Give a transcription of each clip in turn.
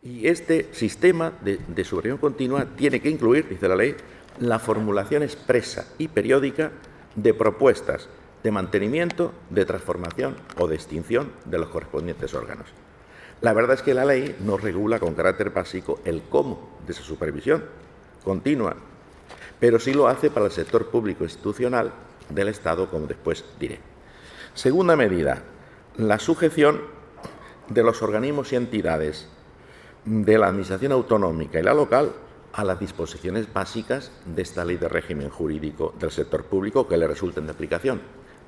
Y este sistema de supervisión continua tiene que incluir, dice la ley, la formulación expresa y periódica de propuestas de mantenimiento, de transformación o de extinción de los correspondientes órganos. La verdad es que la ley no regula con carácter básico el cómo de esa supervisión continua, pero sí lo hace para el sector público institucional del Estado, como después diré. Segunda medida, la sujeción de los organismos y entidades de la Administración autonómica y la local a las disposiciones básicas de esta ley de régimen jurídico del sector público que le resulten de aplicación.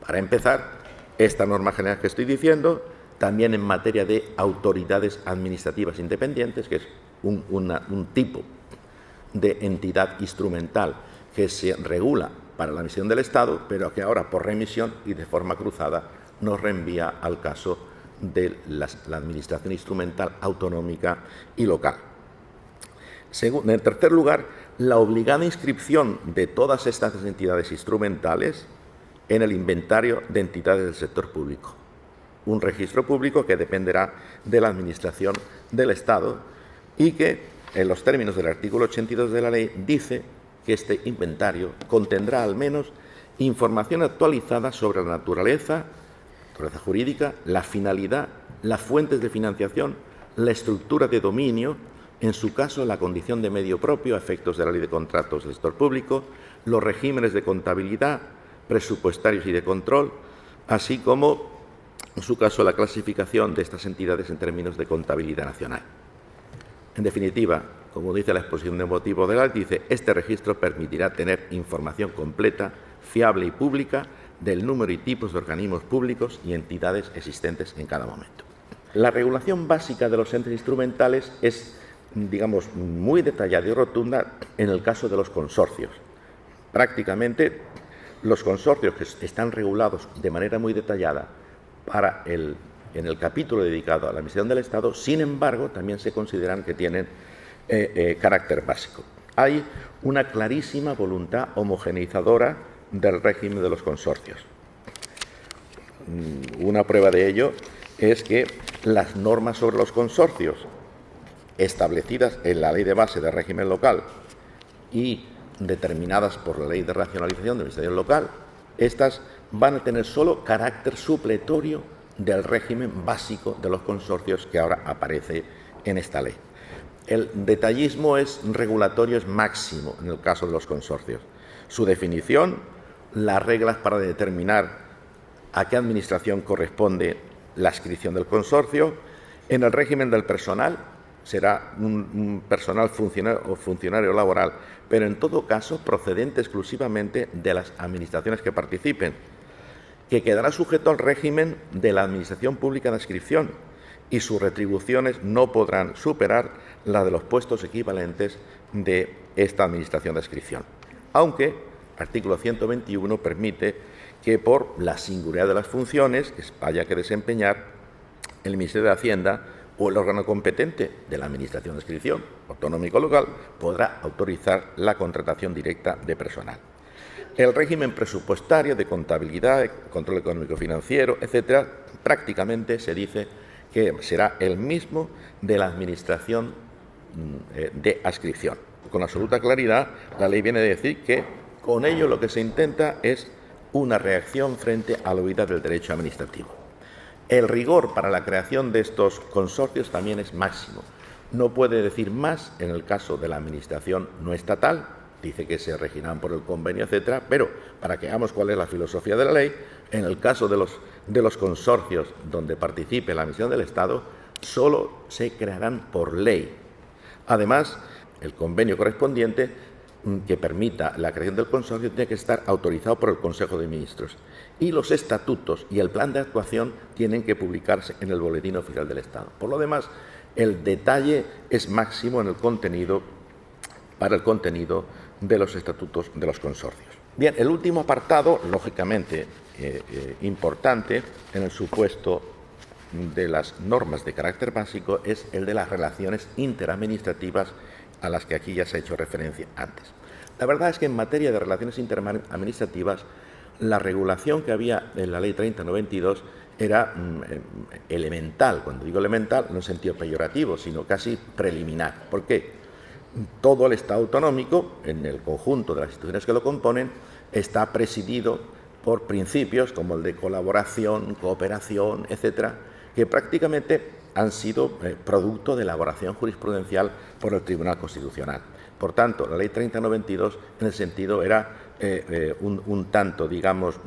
Para empezar, esta norma general que estoy diciendo, también en materia de autoridades administrativas independientes, que es un tipo de entidad instrumental que se regula para la misión del Estado, pero que ahora por remisión y de forma cruzada nos reenvía al caso de la administración instrumental autonómica y local. En tercer lugar, la obligada inscripción de todas estas entidades instrumentales en el inventario de entidades del sector público, un registro público que dependerá de la Administración del Estado y que, en los términos del artículo 82 de la ley, dice que este inventario contendrá al menos información actualizada sobre la naturaleza jurídica, la finalidad, las fuentes de financiación, la estructura de dominio, en su caso la condición de medio propio a efectos de la Ley de Contratos del Sector Público, los regímenes de contabilidad, presupuestarios y de control, así como, en su caso, la clasificación de estas entidades en términos de contabilidad nacional. En definitiva, como dice la exposición de motivos de la ley, dice, este registro permitirá tener información completa, fiable y pública del número y tipos de organismos públicos y entidades existentes en cada momento. La regulación básica de los entes instrumentales es, digamos, muy detallada y rotunda en el caso de los consorcios. Prácticamente, los consorcios que están regulados de manera muy detallada en el capítulo dedicado a la administración del Estado, sin embargo, también se consideran que tienen carácter básico. Hay una clarísima voluntad homogeneizadora del régimen de los consorcios. Una prueba de ello es que las normas sobre los consorcios establecidas en la Ley de Base de Régimen Local y determinadas por la Ley de Racionalización de Administración Local, estas van a tener solo carácter supletorio del régimen básico de los consorcios que ahora aparece en esta ley. El detallismo regulatorio es máximo en el caso de los consorcios. Su definición, las reglas para determinar a qué administración corresponde la adscripción del consorcio. En el régimen del personal será un personal funcionario laboral, pero en todo caso procedente exclusivamente de las administraciones que participen, que quedará sujeto al régimen de la Administración Pública de Adscripción y sus retribuciones no podrán superar la de los puestos equivalentes de esta Administración de Adscripción. Aunque el artículo 121 permite que por la singularidad de las funciones que haya que desempeñar el Ministerio de Hacienda o el órgano competente de la Administración de Adscripción autonómico local podrá autorizar la contratación directa de personal. El régimen presupuestario, de contabilidad, control económico-financiero, etcétera, prácticamente se dice que será el mismo de la Administración de Adscripción. Con absoluta claridad, la ley viene a decir que con ello lo que se intenta es una reacción frente a la huida del derecho administrativo. El rigor para la creación de estos consorcios también es máximo. No puede decir más en el caso de la Administración no estatal, dice que se regirán por el convenio, etcétera, pero para que veamos cuál es la filosofía de la ley, en el caso de los consorcios donde participe la Administración del Estado, solo se crearán por ley. Además, el convenio correspondiente que permita la creación del consorcio tiene que estar autorizado por el Consejo de Ministros y los estatutos y el plan de actuación tienen que publicarse en el Boletín Oficial del Estado. Por lo demás, el detalle es máximo en el contenido, para el contenido de los estatutos de los consorcios. Bien, el último apartado, lógicamente importante en el supuesto de las normas de carácter básico, es el de las relaciones interadministrativas a las que aquí ya se ha hecho referencia antes. La verdad es que en materia de relaciones interadministrativas, la regulación que había en la Ley 3092 era elemental. Cuando digo elemental, no en sentido peyorativo, sino casi preliminar. ¿Por qué? Todo el Estado autonómico, en el conjunto de las instituciones que lo componen, está presidido por principios como el de colaboración, cooperación, etcétera, que prácticamente han sido producto de elaboración jurisprudencial por el Tribunal Constitucional. Por tanto, la Ley 3092 en el sentido era un tanto, digamos,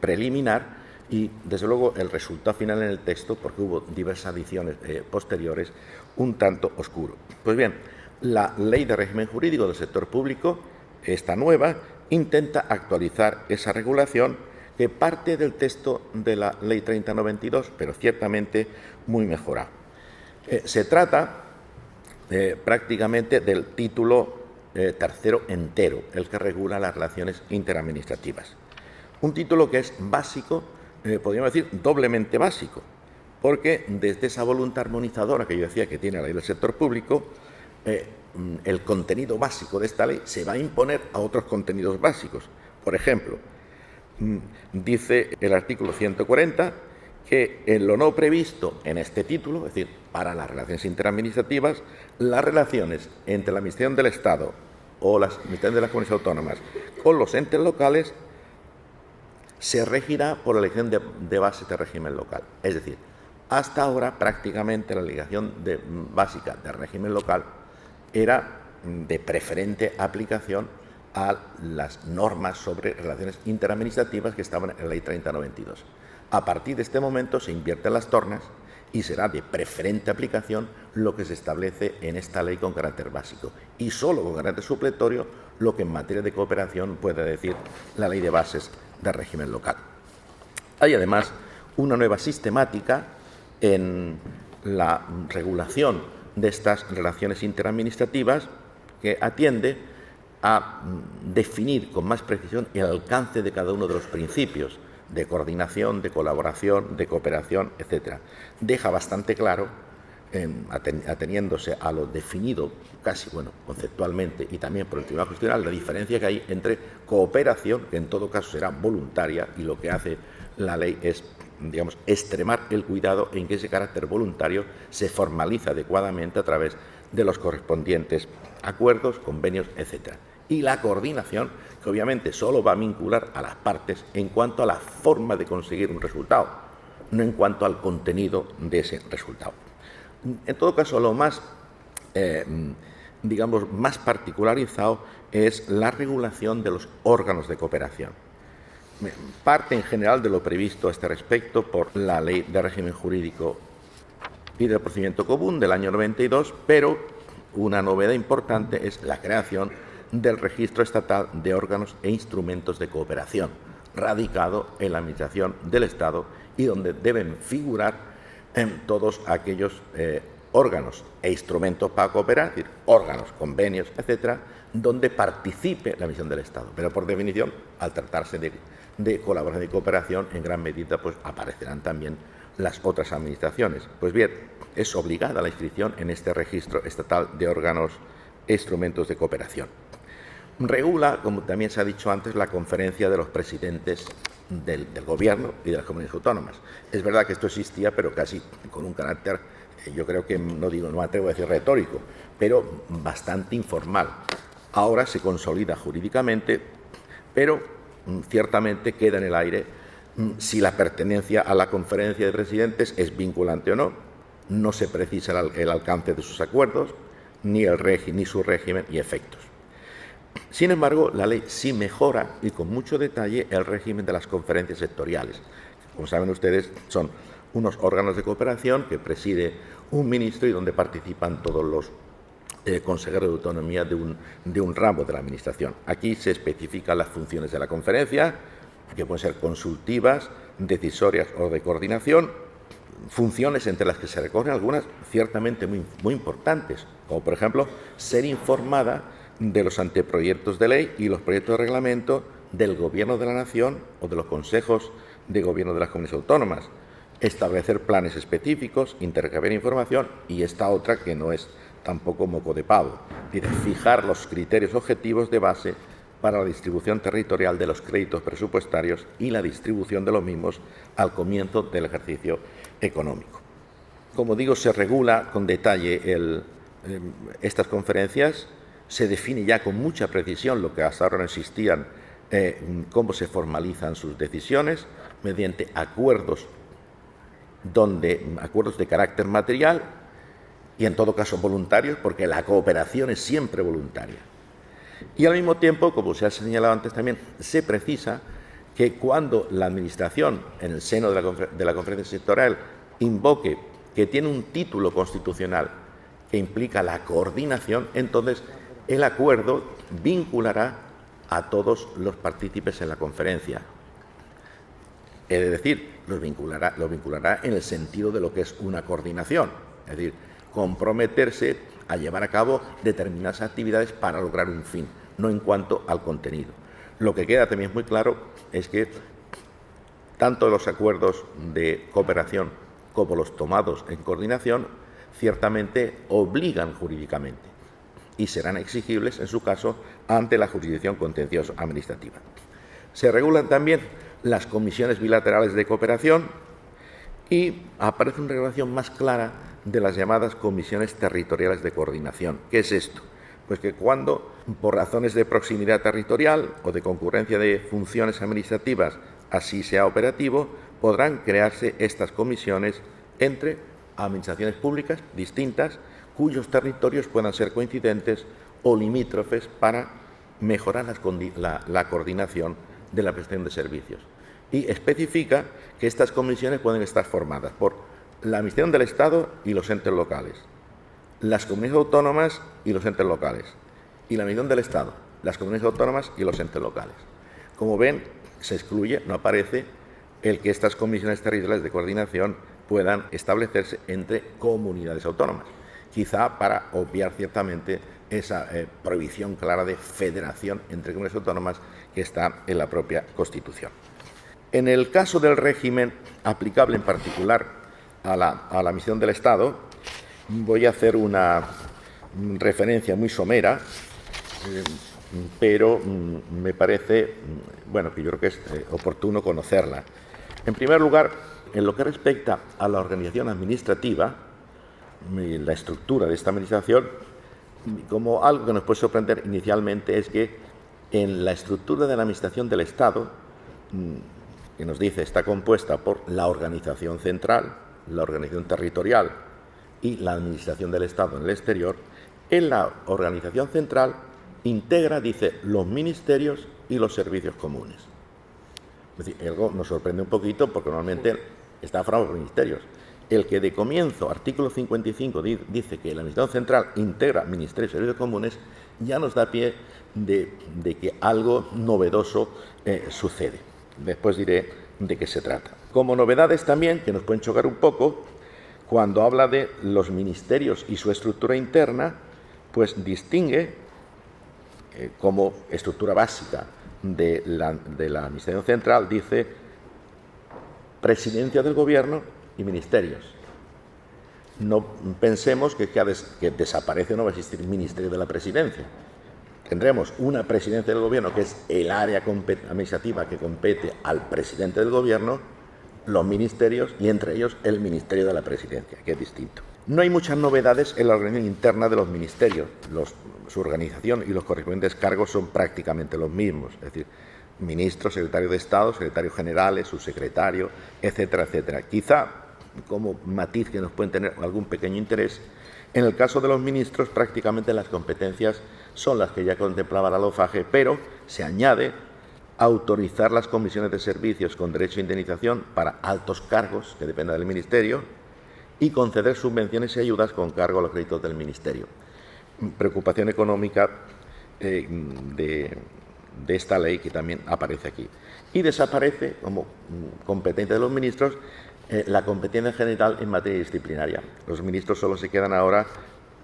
preliminar, y desde luego el resultado final en el texto, porque hubo diversas adiciones posteriores, un tanto oscuro. Pues bien, la Ley de Régimen Jurídico del Sector Público, esta nueva, intenta actualizar esa regulación que parte del texto de la Ley 3092, pero ciertamente muy mejorada. Se trata prácticamente del título tercero entero, el que regula las relaciones interadministrativas. Un título que es básico, podríamos decir doblemente básico, porque desde esa voluntad armonizadora que yo decía que tiene la Ley del Sector Público, el contenido básico de esta ley se va a imponer a otros contenidos básicos. Por ejemplo, dice el artículo 140 que en lo no previsto en este título, es decir, para las relaciones interadministrativas, las relaciones entre la Administración del Estado o las administraciones de las comunidades autónomas con los entes locales se regirá por la elección de bases de régimen local. Es decir, hasta ahora prácticamente la legislación básica de régimen local era de preferente aplicación a las normas sobre relaciones interadministrativas que estaban en la Ley 3092. A partir de este momento se invierten las tornas y será de preferente aplicación lo que se establece en esta ley con carácter básico, y solo con carácter supletorio lo que en materia de cooperación puede decir la Ley de Bases de Régimen Local. Hay además una nueva sistemática en la regulación de estas relaciones interadministrativas que atiende a definir con más precisión el alcance de cada uno de los principios de coordinación, de colaboración, de cooperación, etcétera. Deja bastante claro, ateniéndose a lo definido casi, conceptualmente y también por el Tribunal Constitucional, la diferencia que hay entre cooperación, que en todo caso será voluntaria, y lo que hace la ley es, digamos, extremar el cuidado en que ese carácter voluntario se formaliza adecuadamente a través de los correspondientes acuerdos, convenios, etcétera. Y la coordinación, que obviamente solo va a vincular a las partes en cuanto a la forma de conseguir un resultado, no en cuanto al contenido de ese resultado. En todo caso, lo más, digamos, más particularizado es la regulación de los órganos de cooperación. Parte en general de lo previsto a este respecto por la Ley de Régimen Jurídico y del Procedimiento Común del año 92, pero una novedad importante es la creación del Registro Estatal de Órganos e Instrumentos de Cooperación, radicado en la Administración del Estado y donde deben figurar todos aquellos órganos e instrumentos para cooperar, es decir, órganos, convenios, etcétera, donde participe la Administración del Estado. Pero por definición, al tratarse de colaboración y cooperación, en gran medida pues aparecerán también las otras administraciones. Pues bien, es obligada la inscripción en este Registro Estatal de Órganos e Instrumentos de Cooperación. Regula, como también se ha dicho antes, la conferencia de los presidentes del Gobierno y de las comunidades autónomas. Es verdad que esto existía, pero casi con un carácter, yo creo que, no me atrevo a decir retórico, pero bastante informal. Ahora se consolida jurídicamente, pero ciertamente queda en el aire si la pertenencia a la conferencia de presidentes es vinculante o no. No se precisa el alcance de sus acuerdos, ni su régimen y efectos. Sin embargo, la ley sí mejora y con mucho detalle el régimen de las conferencias sectoriales. Como saben ustedes, son unos órganos de cooperación que preside un ministro y donde participan todos los consejeros de autonomía de un ramo de la Administración. Aquí se especifican las funciones de la conferencia, que pueden ser consultivas, decisorias o de coordinación, funciones entre las que se recogen algunas ciertamente muy importantes, como por ejemplo ser informada de los anteproyectos de ley y los proyectos de reglamento del Gobierno de la Nación o de los consejos de gobierno de las comunidades autónomas, establecer planes específicos, intercambiar información, y esta otra que no es tampoco moco de pavo, es decir, fijar los criterios objetivos de base para la distribución territorial de los créditos presupuestarios y la distribución de los mismos al comienzo del ejercicio económico. Como digo, se regula con detalle estas conferencias, se define ya con mucha precisión lo que hasta ahora no existían, cómo se formalizan sus decisiones mediante acuerdos de carácter material y en todo caso voluntarios, porque la cooperación es siempre voluntaria. Y al mismo tiempo, como se ha señalado antes también, se precisa que cuando la Administración, en el seno de la conferencia sectorial, invoque que tiene un título constitucional que implica la coordinación, entonces el acuerdo vinculará a todos los partícipes en la conferencia. Es decir, los vinculará en el sentido de lo que es una coordinación, es decir, comprometerse a llevar a cabo determinadas actividades para lograr un fin, no en cuanto al contenido. Lo que queda también muy claro es que tanto los acuerdos de cooperación como los tomados en coordinación ciertamente obligan jurídicamente y serán exigibles, en su caso, ante la jurisdicción contencioso administrativa. Se regulan también las comisiones bilaterales de cooperación y aparece una regulación más clara de las llamadas comisiones territoriales de coordinación. ¿Qué es esto? Pues que cuando, por razones de proximidad territorial o de concurrencia de funciones administrativas, así sea operativo, podrán crearse estas comisiones entre administraciones públicas distintas cuyos territorios puedan ser coincidentes o limítrofes para mejorar la coordinación de la prestación de servicios. Y especifica que estas comisiones pueden estar formadas por la Administración del Estado y los entes locales, las comunidades autónomas y los entes locales, y la Administración del Estado, las comunidades autónomas y los entes locales. Como ven, se excluye, no aparece, el que estas comisiones territoriales de coordinación puedan establecerse entre comunidades autónomas, quizá para obviar ciertamente esa prohibición clara de federación entre comunidades autónomas que está en la propia Constitución. En el caso del régimen aplicable en particular a la Administración del Estado, voy a hacer una referencia muy somera, pero me parece, que yo creo que es oportuno conocerla. En primer lugar, en lo que respecta a la organización administrativa, la estructura de esta administración, como algo que nos puede sorprender inicialmente es que en la estructura de la Administración del Estado, que nos dice está compuesta por la organización central, la organización territorial y la Administración del Estado en el exterior, en la organización central integra, dice, los ministerios y los servicios comunes. Es decir, algo nos sorprende un poquito porque normalmente está formado por ministerios. El que de comienzo, artículo 55, dice que la Administración Central integra ministerios y servicios comunes, ya nos da pie de que algo novedoso sucede. Después diré de qué se trata. Como novedades también, que nos pueden chocar un poco, cuando habla de los ministerios y su estructura interna, pues distingue como estructura básica de la Administración Central, dice Presidencia del Gobierno y ministerios. No pensemos que desaparece o no va a existir el Ministerio de la Presidencia. Tendremos una Presidencia del Gobierno, que es el área administrativa que compete al Presidente del Gobierno, los ministerios y entre ellos el Ministerio de la Presidencia, que es distinto. No hay muchas novedades en la organización interna de los ministerios. Su organización y los correspondientes cargos son prácticamente los mismos, es decir, ministro, secretario de Estado, secretarios generales, subsecretario, etcétera, etcétera. Quizá, como matiz que nos pueden tener algún pequeño interés, en el caso de los ministros prácticamente las competencias son las que ya contemplaba la LOFAGE, pero se añade autorizar las comisiones de servicios con derecho a indemnización para altos cargos que dependan del Ministerio y conceder subvenciones y ayudas con cargo a los créditos del Ministerio. Preocupación económica de esta ley que también aparece aquí. Y desaparece, como competencia de los ministros, la competencia general en materia disciplinaria. Los ministros solo se quedan ahora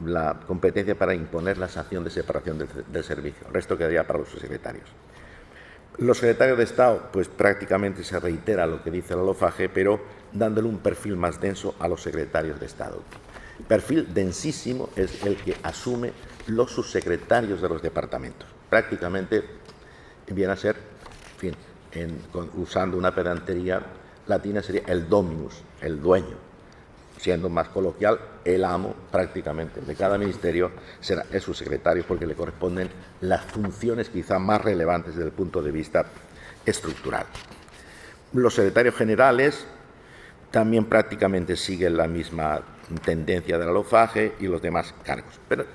la competencia para imponer la sanción de separación del servicio. El resto quedaría para los subsecretarios. Los secretarios de Estado, pues prácticamente se reitera lo que dice la LOFAGE, pero dándole un perfil más denso a los secretarios de Estado. Perfil densísimo es el que asume los subsecretarios de los departamentos. Prácticamente viene a ser, en fin, usando una pedantería latina, sería el dominus, el dueño. Siendo más coloquial, el amo prácticamente de cada ministerio es su secretario, porque le corresponden las funciones quizá más relevantes desde el punto de vista estructural. Los secretarios generales también prácticamente siguen la misma tendencia de la LOFAGE y los demás cargos. Pero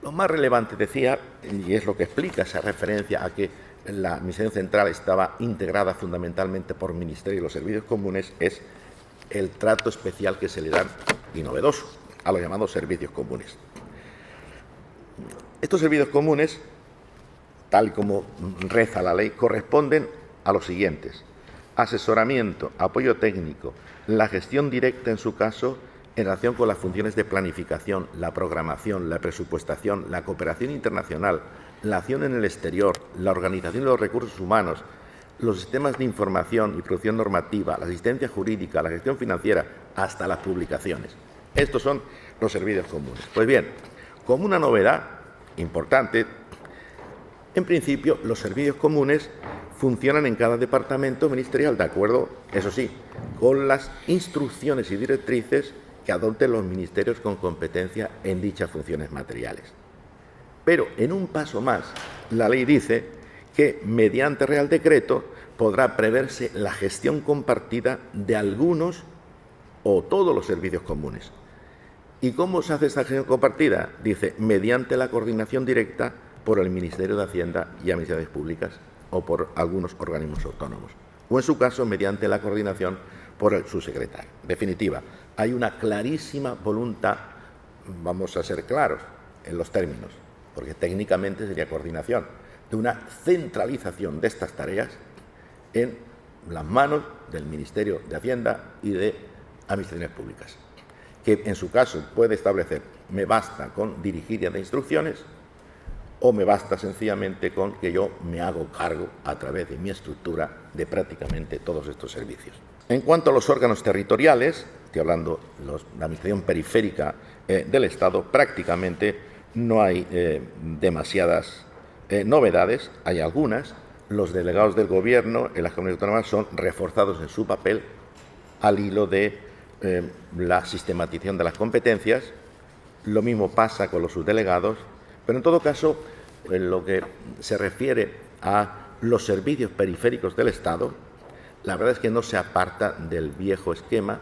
lo más relevante, decía, y es lo que explica esa referencia a que la Administración Central estaba integrada fundamentalmente por Ministerio y los servicios comunes, es el trato especial que se le dan, y novedoso, a los llamados servicios comunes. Estos servicios comunes, tal y como reza la ley, corresponden a los siguientes: asesoramiento, apoyo técnico, la gestión directa en su caso en relación con las funciones de planificación, la programación, la presupuestación, la cooperación internacional, la acción en el exterior, la organización de los recursos humanos, los sistemas de información y producción normativa, la asistencia jurídica, la gestión financiera, hasta las publicaciones. Estos son los servicios comunes. Pues bien, como una novedad importante, en principio los servicios comunes funcionan en cada departamento ministerial, de acuerdo, eso sí, con las instrucciones y directrices que adopten los ministerios con competencia en dichas funciones materiales. Pero en un paso más, la ley dice que mediante Real Decreto podrá preverse la gestión compartida de algunos o todos los servicios comunes. ¿Y cómo se hace esta gestión compartida? Dice, mediante la coordinación directa por el Ministerio de Hacienda y Administraciones Públicas o por algunos organismos autónomos, o en su caso mediante la coordinación por el subsecretario. En definitiva, hay una clarísima voluntad, vamos a ser claros en los términos, porque técnicamente sería coordinación, de una centralización de estas tareas en las manos del Ministerio de Hacienda y de Administraciones Públicas, que en su caso puede establecer, me basta con dirigir y dar instrucciones, o me basta sencillamente con que yo me hago cargo a través de mi estructura de prácticamente todos estos servicios. En cuanto a los órganos territoriales, estoy hablando de la administración periférica del Estado, prácticamente no hay demasiadas novedades, hay algunas. Los delegados del Gobierno en las comunidades autónomas son reforzados en su papel al hilo de la sistematización de las competencias. Lo mismo pasa con los subdelegados, pero en todo caso, en lo que se refiere a los servicios periféricos del Estado, la verdad es que no se aparta del viejo esquema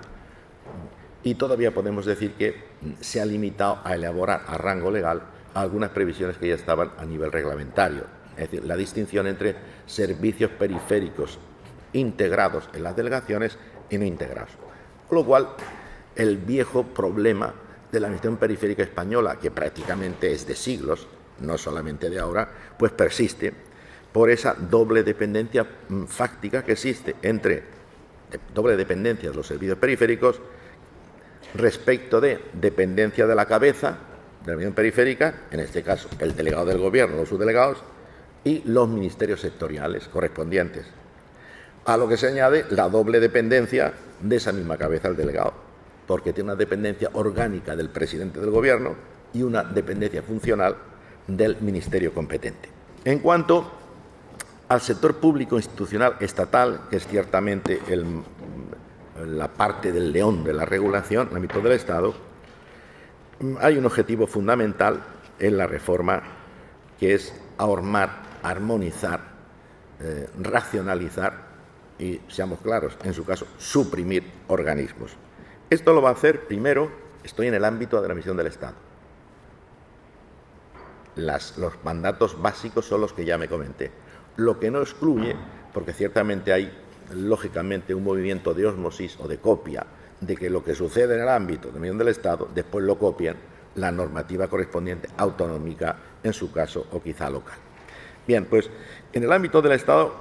y todavía podemos decir que se ha limitado a elaborar a rango legal algunas previsiones que ya estaban a nivel reglamentario. Es decir, la distinción entre servicios periféricos integrados en las delegaciones y no integrados. Con lo cual, el viejo problema de la administración periférica española, que prácticamente es de siglos, no solamente de ahora, pues persiste por esa doble dependencia fáctica que existe entre doble dependencia de los servicios periféricos respecto de dependencia de la cabeza de la administración periférica, en este caso el delegado del Gobierno, los subdelegados, y los ministerios sectoriales correspondientes, a lo que se añade la doble dependencia de esa misma cabeza del delegado, porque tiene una dependencia orgánica del presidente del Gobierno y una dependencia funcional del ministerio competente. En cuanto al sector público institucional estatal, que es ciertamente la parte del león de la regulación en el ámbito del Estado, hay un objetivo fundamental en la reforma, que es ahormar, armonizar, racionalizar y, seamos claros, en su caso, suprimir organismos. Esto lo va a hacer, primero, estoy en el ámbito de la misión del Estado. Los mandatos básicos son los que ya me comenté. Lo que no excluye, porque ciertamente hay, lógicamente, un movimiento de ósmosis o de copia de que lo que sucede en el ámbito de la misión del Estado, después lo copian la normativa correspondiente autonómica, en su caso, o quizá local. Bien, pues en el ámbito del Estado,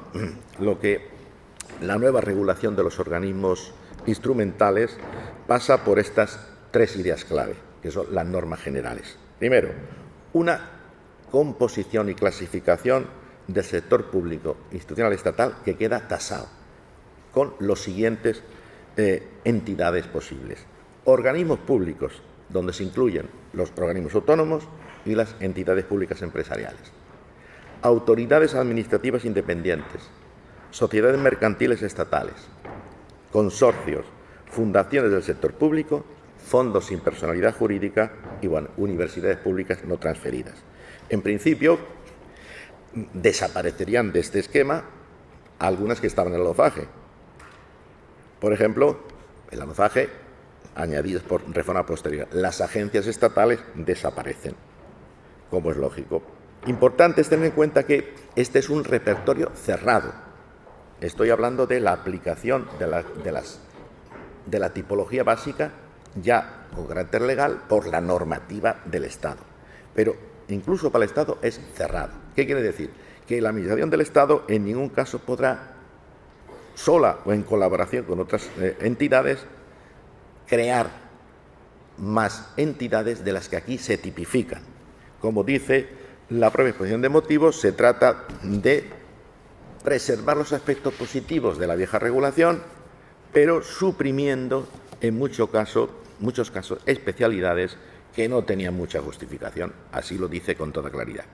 la nueva regulación de los organismos instrumentales pasa por estas tres ideas clave, que son las normas generales. Primero, una composición y clasificación del sector público institucional estatal que queda tasado con los siguientes entidades posibles. Organismos públicos, donde se incluyen los organismos autónomos y las entidades públicas empresariales. autoridades administrativas independientes, sociedades mercantiles estatales, consorcios, fundaciones del sector público, fondos sin personalidad jurídica y, bueno, universidades públicas no transferidas. En principio, desaparecerían de este esquema algunas que estaban en el OFAGE. Por ejemplo, el OFAGE, añadidas por reforma posterior, las agencias estatales desaparecen, como es lógico. Importante es tener en cuenta que este es un repertorio cerrado. Estoy hablando de la aplicación de la tipología básica ya con carácter legal por la normativa del Estado. Pero incluso para el Estado es cerrado. ¿Qué quiere decir? Que la Administración del Estado en ningún caso podrá, sola o en colaboración con otras entidades, crear más entidades de las que aquí se tipifican. Como dice la propia exposición de motivos, se trata de preservar los aspectos positivos de la vieja regulación, pero suprimiendo en muchos casos especialidades que no tenían mucha justificación. Así lo dice con toda claridad.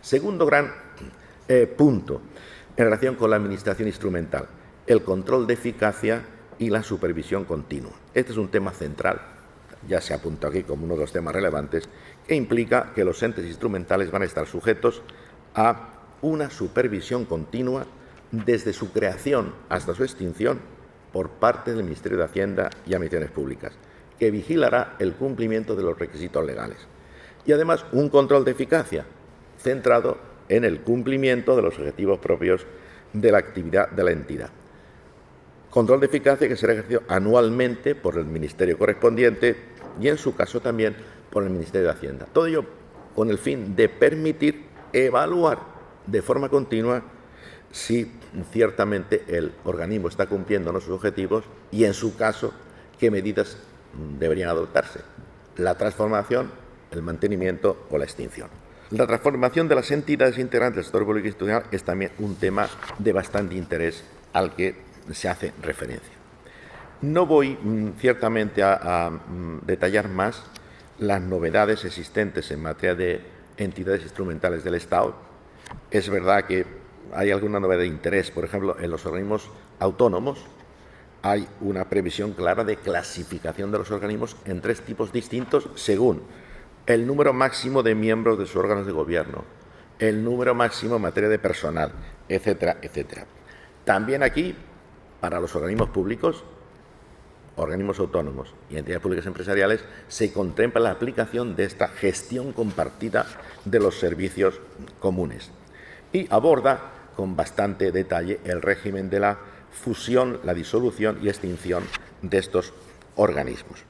Segundo gran punto en relación con la administración instrumental, el control de eficacia y la supervisión continua. Este es un tema central, ya se apunta aquí como uno de los temas relevantes, que implica que los entes instrumentales van a estar sujetos a una supervisión continua desde su creación hasta su extinción por parte del Ministerio de Hacienda y Administraciones Públicas, que vigilará el cumplimiento de los requisitos legales. Y además un control de eficacia centrado en el cumplimiento de los objetivos propios de la actividad de la entidad. Control de eficacia que será ejercido anualmente por el Ministerio correspondiente y, en su caso, también por el Ministerio de Hacienda. Todo ello con el fin de permitir evaluar de forma continua si ciertamente el organismo está cumpliendo sus objetivos y, en su caso, qué medidas deberían adoptarse: la transformación, el mantenimiento o la extinción. La transformación de las entidades integrantes del sector público institucional es también un tema de bastante interés al que se hace referencia. No voy ciertamente a detallar más las novedades existentes en materia de entidades instrumentales del Estado. Es verdad que hay alguna novedad de interés. Por ejemplo, en los organismos autónomos hay una previsión clara de clasificación de los organismos en 3 tipos distintos según el número máximo de miembros de sus órganos de gobierno, el número máximo en materia de personal, etcétera, etcétera. También aquí, para los organismos públicos, organismos autónomos y entidades públicas empresariales, se contempla la aplicación de esta gestión compartida de los servicios comunes y aborda con bastante detalle el régimen de la fusión, la disolución y extinción de estos organismos.